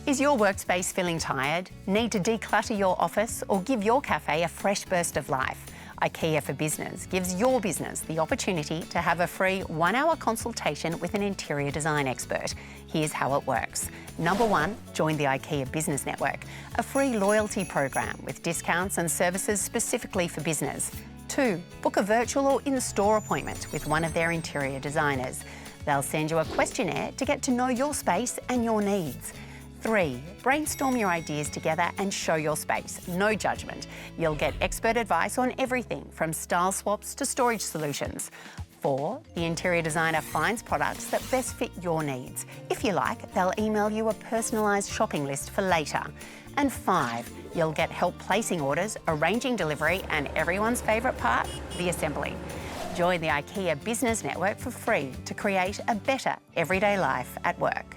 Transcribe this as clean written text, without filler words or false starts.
Is your workspace feeling tired? Need to declutter your office or give your cafe a fresh burst of life? IKEA for Business gives your business the opportunity to have a free 1-hour consultation with an interior design expert. Here's how it works. Number 1, join the IKEA Business Network, a free loyalty program with discounts and services specifically for business. 2, book a virtual or in-store appointment with one of their interior designers. They'll send you a questionnaire to get to know your space and your needs. 3, brainstorm your ideas together and show your space. No judgment. You'll get expert advice on everything from style swaps to storage solutions. 4, the interior designer finds products that best fit your needs. If you like, they'll email you a personalised shopping list for later. And 5, you'll get help placing orders, arranging delivery, and everyone's favourite part, the assembly. Join the IKEA Business Network for free to create a better everyday life at work.